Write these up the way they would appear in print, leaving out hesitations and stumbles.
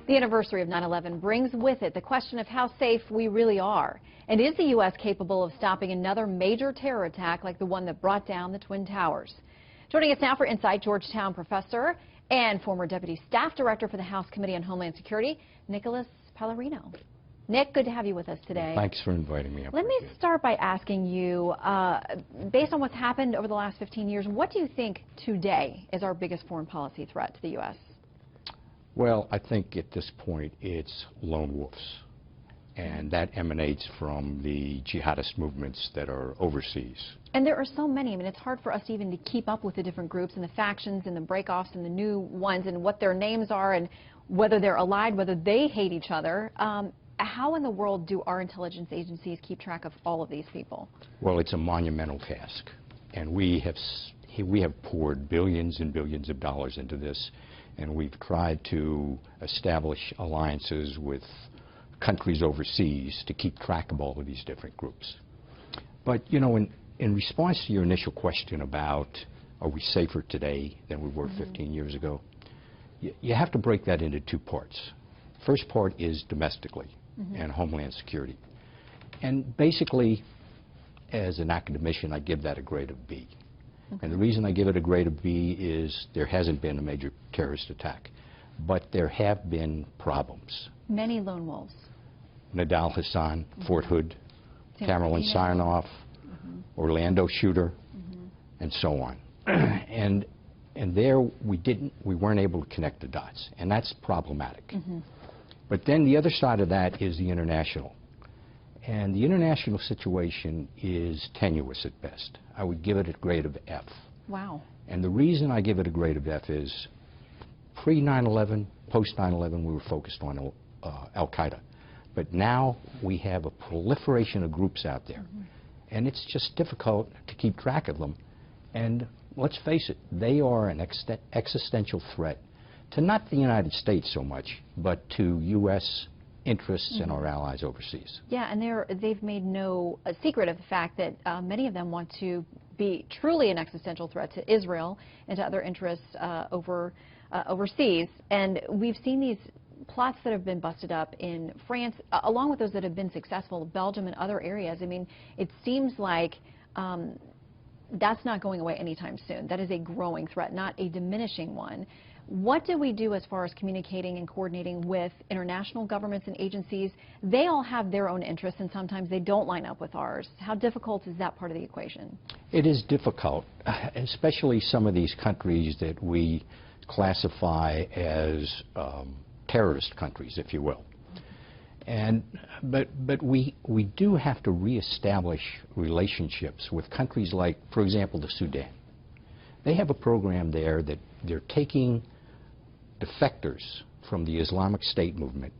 The anniversary of 9/11 brings with it the question of how safe we really are. And is the U.S. capable of stopping another major terror attack like the one that brought down the Twin Towers? Joining us now for Insight, Georgetown professor and former Deputy Staff Director for the House Committee on Homeland Security, Nicholas Palarino. Nick, good to have you with us today. Thanks for inviting me. Let me start by asking you, based on what's happened over the last 15 years, what do you think today is our biggest foreign policy threat to the U.S.? Well, I think at this point it's lone wolves, and that emanates from the jihadist movements that are overseas. And there are so many. I mean, it's hard for us even to keep up with the different groups and the factions and the breakoffs and the new ones and what their names are and whether they're allied, whether they hate each other. How in the world do our intelligence agencies keep track of all of these people? Well, it's a monumental task, and we have poured billions and billions of dollars into this, and we've tried to establish alliances with countries overseas to keep track of all of these different groups. But, you know, in response to your initial question about are we safer today than we were 15 years ago, you have to break that into two parts. First part is domestically and Homeland Security. And basically, as an academician, I give that a grade of B. And the reason I give it a grade of B is there hasn't been a major terrorist attack, but there have been problems. Many lone wolves. Nadal Hassan, Fort Hood, Cameron Sarnoff, Orlando shooter, and so on. and there we weren't able to connect the dots, and that's problematic. But then the other side of that is the international. And the international situation is tenuous at best. I would give it a grade of F. Wow. And the reason I give it a grade of F is pre-9/11, post-9/11, we were focused on Al-Qaeda. But now we have a proliferation of groups out there. And it's just difficult to keep track of them. And let's face it, they are an existential threat to not the United States so much, but to U.S. interests and our allies overseas. Yeah, and they've made no secret of the fact that many of them want to be truly an existential threat to Israel and to other interests overseas. And we've seen these plots that have been busted up in France, along with those that have been successful, Belgium and other areas. I mean, it seems like that's not going away anytime soon. That is a growing threat, not a diminishing one. What do we do as far as communicating and coordinating with international governments and agencies? They all have their own interests, and sometimes they don't line up with ours. How difficult is that part of the equation? It is difficult, especially some of these countries that we classify as terrorist countries, if you will. But we do have to reestablish relationships with countries like, for example, the Sudan. They have a program there that they're taking defectors from the Islamic State movement,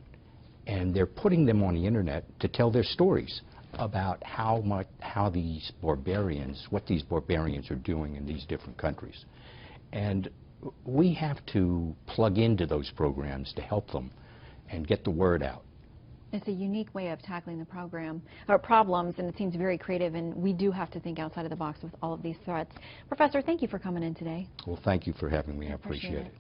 and they're putting them on the internet to tell their stories about what these barbarians are doing in these different countries. And we have to plug into those programs to help them and get the word out. It's a unique way of tackling the problems, and it seems very creative, and we do have to think outside of the box with all of these threats. Professor, thank you for coming in today. Well, thank you for having me. I appreciate it.